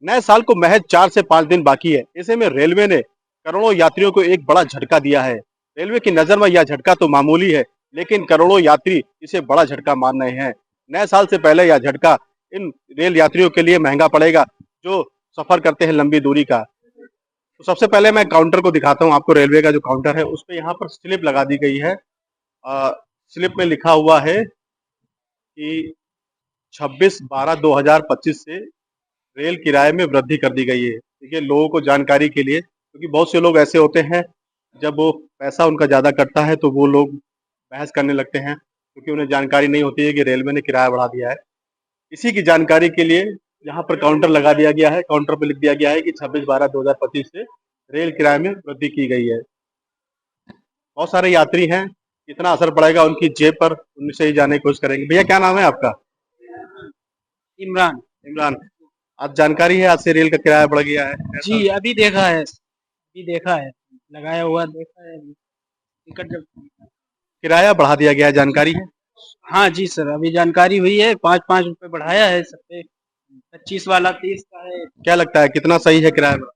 नए साल को महज 4 से 5 दिन बाकी है। ऐसे में रेलवे ने करोड़ों यात्रियों को एक बड़ा झटका दिया है। रेलवे की नज़र में यह झटका तो मामूली है, लेकिन करोड़ों यात्री इसे बड़ा झटका मान रहे हैं। नए साल से पहले यह झटका इन रेल यात्रियों के लिए महंगा पड़ेगा, जो सफ़र करते हैं लंबी दूरी का। तो सबसे पहले मैं काउंटर को दिखाता हूँ आपको, रेलवे का जो काउंटर है, उसपे यहाँ पर स्लिप लगा दी गई है। स्लिप में लिखा हुआ है कि 26/12/2025 से रेल किराए में वृद्धि कर दी गई है। देखिए, लोगों को जानकारी के लिए, क्योंकि बहुत से लोग ऐसे होते हैं, जब वो पैसा उनका ज़्यादा कटता है तो वो लोग बहस करने लगते हैं, क्योंकि उन्हें जानकारी नहीं होती है कि रेलवे ने किराया बढ़ा दिया है। इसी की जानकारी के लिए यहाँ पर काउंटर लगा दिया गया है। काउंटर पे लिख दिया गया है कि 26/12/2025 से रेल किराए में वृद्धि की गई है। बहुत सारे यात्री हैं, कितना असर पड़ेगा उनकी जेब पर, उनसे ही जानने की कोशिश करेंगे। भैया, क्या नाम है आपका? इमरान। इमरान। आज जानकारी है, आज से रेल का किराया बढ़ गया है, ऐसा? जी, अभी देखा है, लगाया हुआ देखा है टिकट जब। किराया बढ़ा दिया गया है, जानकारी है? हाँ जी सर, अभी जानकारी हुई है, 5-5 रुपए बढ़ाया है सब पे। 25 वाला 30 का है। क्या लगता है कितना सही है किराया बढ़ा?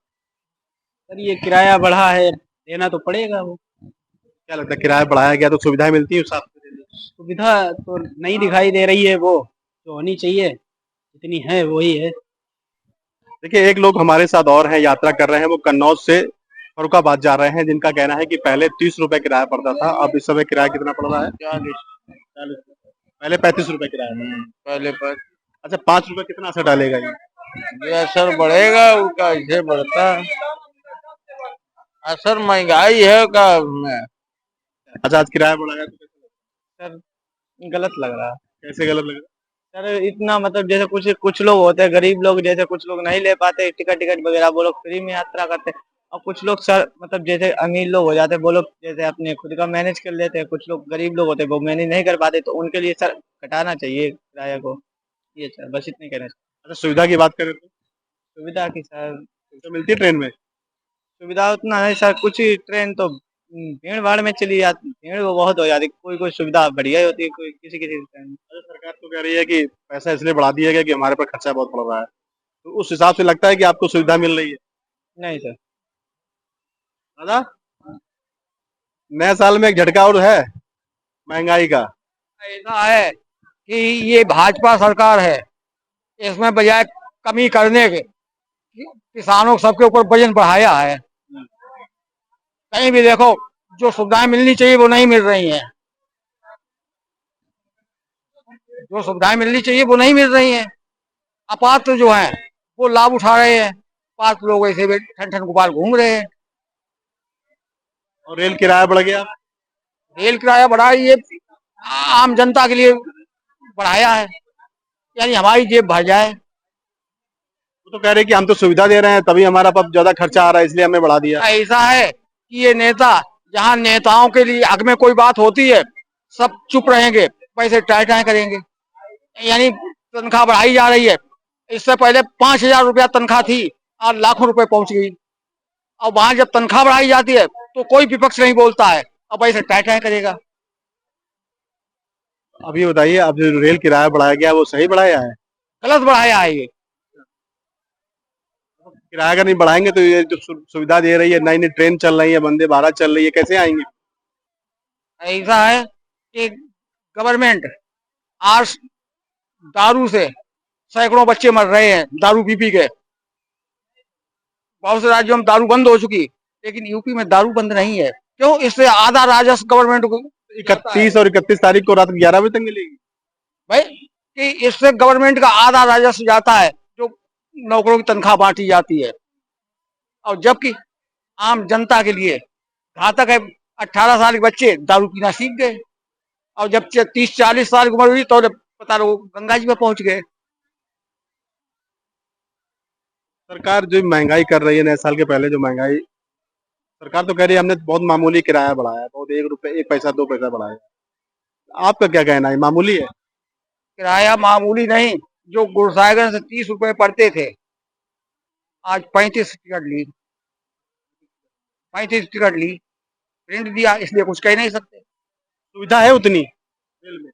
सर ये किराया बढ़ा है, देना तो पड़ेगा वो। क्या लगता है किराया बढ़ाया गया तो सुविधाएं मिलती है उस हिसाब से? सुविधा तो नहीं दिखाई दे रही है, वो जो होनी चाहिए जितनी है वही है। देखिए, एक लोग हमारे साथ और हैं, यात्रा कर रहे हैं, वो कन्नौज से फर्रुखाबाद जा रहे हैं, जिनका कहना है कि पहले 30 रुपए किराया पड़ता था, अब इस समय किराया कितना पड़ रहा है? 40। 40 रुपए। पहले 35 रुपए किराया था। पहले पर अच्छा, 5 रुपए कितना असर डालेगा ये? ये असर बढ़ेगा, उसका ऐसे बढ़ता है। असर महंगाई है का में। अच्छा, आज किराया बढ़ाया तो कैसे लगा? सर गलत लग रहा है। कैसे गलत लगा? सर इतना मतलब जैसे कुछ कुछ लोग होते हैं गरीब लोग, जैसे कुछ लोग नहीं ले पाते टिकट टिकट वगैरह, वो लोग फ्री में यात्रा करते हैं। और कुछ लोग सर मतलब जैसे अमीर लोग हो जाते हैं, वो लोग जैसे अपने खुद का मैनेज कर लेते हैं। कुछ लोग गरीब लोग होते हैं, वो मैनेज नहीं कर पाते, तो उनके लिए सर घटाना चाहिए किराया को। ये सर बस इतने कहना चाहिए। अच्छा, सुविधा की बात करें तो सुविधा की सर, सुविधा मिलती है ट्रेन में? सुविधा उतना है सर, कुछ ही ट्रेन तो भीड़ भाड़ में चली जाती, भीड़ वो बहुत हो जाती। कोई कोई सुविधा बढ़िया ही होती है, कोई किसी किसी ट्रेन में। अच्छा, सरकार तो कह रही है कि पैसा इसलिए बढ़ा दिया गया कि हमारे पर खर्चा बहुत पड़ रहा है, तो उस हिसाब से लगता है कि आपको सुविधा मिल रही है? नहीं सर। दादा, नए साल में एक झटका और है महंगाई का। ऐसा है कि ये भाजपा सरकार है, इसमें बजाय कमी करने के किसानों सबके ऊपर वजन बढ़ाया है। कहीं भी देखो, जो सुविधाएं मिलनी चाहिए वो नहीं मिल रही हैं। जो सुविधाएं मिलनी चाहिए वो नहीं मिल रही हैं। अपात्र जो हैं वो लाभ उठा रहे हैं, पात्र लोग ऐसे ठन ठन गोपाल घूम रहे हैं। और रेल किराया बढ़ गया। रेल किराया बढ़ा, ये आम जनता के लिए बढ़ाया है, यानी हमारी जेब भर जाए। वो तो कह रहे हैं कि हम तो सुविधा दे रहे हैं, तभी हमारा पर ज्यादा खर्चा आ रहा है, इसलिए हमने बढ़ा दिया। ऐसा है कि ये नेता, जहाँ नेताओं के लिए हक में कोई बात होती है सब चुप रहेंगे, पैसे टाई टाई करेंगे। यानी तनख्वाह बढ़ाई जा रही है, इससे पहले 5,000 रुपया तनख्वाह थी, आज लाखों रुपए पहुंच गई। और वहां जब तनख्वाह बढ़ाई जाती है तो कोई विपक्ष नहीं बोलता है, अब ऐसे टाई टाई करेगा। अभी बताइए, अब जो रेल किराया बढ़ाया गया वो सही बढ़ाया है? गलत बढ़ाया है ये। किराया अगर नहीं बढ़ाएंगे तो ये जो सुविधा दे रही है, नई नई ट्रेन चल रही है, वंदे भारत चल रही है, कैसे आएंगे? ऐसा है कि गवर्नमेंट आज दारू से सैकड़ों बच्चे मर रहे हैं, दारू पी पी के। बहुत से राज्यों में दारू बंद हो चुकी, लेकिन यूपी में दारू बंद नहीं है। क्यों? इससे आधा राजस्व गवर्नमेंट को जाता है। 31 और 31 तारीख को रात 11 बजे तक मिलेगी। भाई कि इससे गवर्नमेंट का आधा राजस्व जाता है, जो नौकरों की तनख्वाह बांटी जाती है। और जबकि आम जनता के लिए घातक है। 18 साल के बच्चे दारू पीना सीख गए, और जब 30-40 साल की उम्र हुई तो पता लो गंगा जी में पहुंच गए। सरकार जो महंगाई कर रही है, नए साल के पहले जो महंगाई, सरकार तो कह रही है हमने बहुत मामूली किराया बढ़ाया है, बहुत 1 रुपए 1 पैसा 2 पैसा बढ़ाया है। आपका क्या कहना है, मामूली है? किराया मामूली नहीं, जो गुरसागर से 30 रुपए पड़ते थे, आज 35 टिकट ली, प्रिंट दिया, इसलिए कुछ कह नहीं सकते। सुविधा है उतनी रेल में?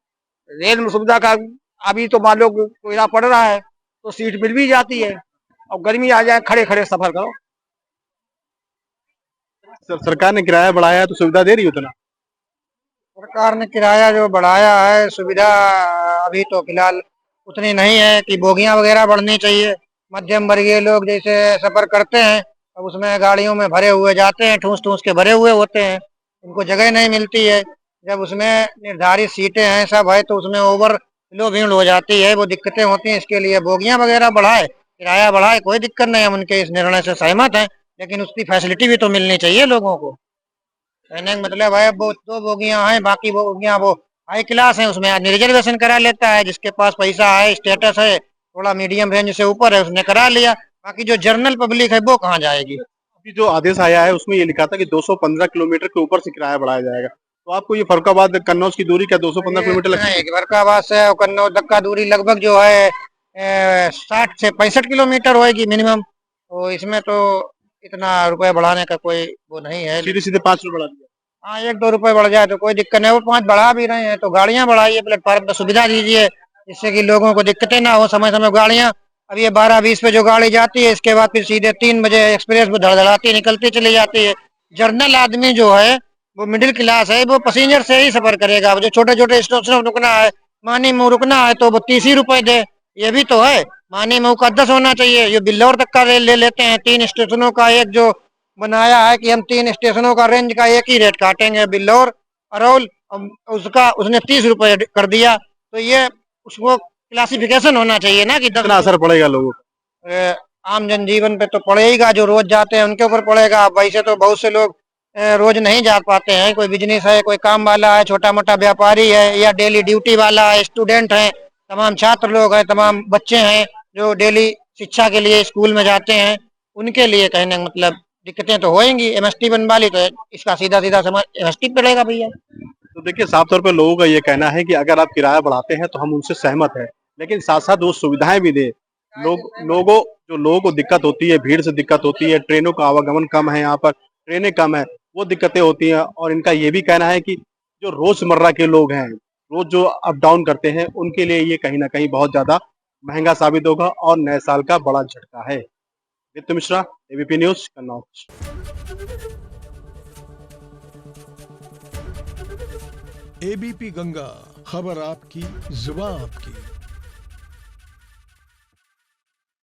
रेल में सुविधा का अभी तो मान लो कोयला पड़ रहा है तो सीट मिल भी जाती है। और गर्मी आ जाए खड़े खड़े सफर करो। सरकार ने किराया बढ़ाया है तो सुविधा दे रही है उतना? सरकार ने किराया जो बढ़ाया है, सुविधा अभी तो फिलहाल उतनी नहीं है कि बोगियां वगैरह बढ़नी चाहिए। मध्यम वर्गीय लोग जैसे सफर करते हैं, अब उसमें गाड़ियों में भरे हुए जाते हैं, ठूस ठूस के भरे हुए होते हैं, उनको जगह नहीं मिलती है। जब उसमें निर्धारित सीटें हैं, सब है, तो उसमें ओवर फ्लो भीड़ हो जाती है, वो दिक्कतें होती हैं। इसके लिए बोगियां वगैरह बढ़ाए, किराया बढ़ाए, कोई दिक्कत नहीं, हम उनके इस निर्णय से सहमत हैं, लेकिन उसकी फैसिलिटी भी तो मिलनी चाहिए लोगों को। कहने का मतलब है वो दो बोगियां हैं, बाकी बोगियां वो हाई क्लास है, उसमें आदमी रिजर्वेशन करा लेता है, जिसके पास पैसा है, स्टेटस है, थोड़ा मीडियम रेंज से ऊपर है, उसने करा लिया। बाकी जो जनरल पब्लिक है वो कहाँ जाएगी। अभी जो आदेश आया है उसमें ये लिखा था कि 215 किलोमीटर के ऊपर से किराया बढ़ाया जाएगा, तो आपको ये फरुखाबाद कन्नौज की दूरी क्या 215 ये किलोमीटर लगती नहीं, है? फरुखाबाद से कन्नौज तक का दूरी लगभग जो है 60 से 65 किलोमीटर होएगी मिनिमम। तो इसमें तो इतना रुपए बढ़ाने का कोई वो नहीं है। सीधे सीधे 5 रुपये बढ़ा दिया। हाँ, 1-2 रुपए बढ़ जाए तो कोई दिक्कत नहीं, वो 5 बढ़ा भी रहे हैं तो गाड़ियां बढ़ाइए, प्लेटफॉर्म पर सुविधा दीजिए, जिससे कि लोगों को दिक्कतें ना हो। समय समय गाड़ियां, अब ये 12:20 पे जो गाड़ी जाती है, इसके बाद फिर सीधे 3 बजे एक्सप्रेस में धड़धड़ाती निकलती चली जाती है। जर्नल आदमी जो है, वो मिडिल क्लास है, वो पैसेंजर से ही सफर करेगा। अब जो छोटे छोटे स्टेशन रुकना है, मानी में रुकना है, तो वो 30 ही रुपए दे, ये भी तो है। मानी में का 10 होना चाहिए, ये बिल्लौर तक का रेल ले लेते हैं, 3 स्टेशनों का एक जो बनाया है कि हम 3 स्टेशनों का रेंज का एक ही रेट काटेंगे, बिल्लौर अरौल, उसका उसने 30 रुपए कर दिया। तो ये उसको क्लासिफिकेशन होना चाहिए ना कि 10 कितना असर पड़ेगा लोगों को? आम जनजीवन पे तो पड़ेगा, जो रोज जाते हैं उनके ऊपर पड़ेगा। वैसे तो बहुत से लोग रोज नहीं जा पाते हैं, कोई बिजनेस है, कोई काम वाला है, छोटा मोटा व्यापारी है, या डेली ड्यूटी वाला है, स्टूडेंट है, तमाम छात्र लोग हैं, तमाम बच्चे हैं जो डेली शिक्षा के लिए स्कूल में जाते हैं, उनके लिए कहने का मतलब दिक्कतें तो होंगी। एमएसटी बनवा ली तो इसका सीधा सीधा समझ एमएसटी पड़ेगा भैया। तो देखिए साफ तौर पे लोगों का ये कहना है कि अगर आप किराया बढ़ाते हैं तो हम उनसे सहमत हैं, लेकिन साथ साथ वो सुविधाएं भी दें। लोगों को दिक्कत होती है, भीड़ से दिक्कत होती है, ट्रेनों का आवागमन कम है, यहाँ पर ट्रेनें कम है, वो दिक्कतें होती हैं। और इनका ये भी कहना है कि जो रोजमर्रा के लोग हैं, रोज जो अप डाउन करते हैं, उनके लिए ये कहीं ना कहीं बहुत ज्यादा महंगा साबित होगा और नए साल का बड़ा झटका है। नित्य Mishra, ABP news, Kannauj. ABP Ganga, खबर आपकी, जुबान आपकी।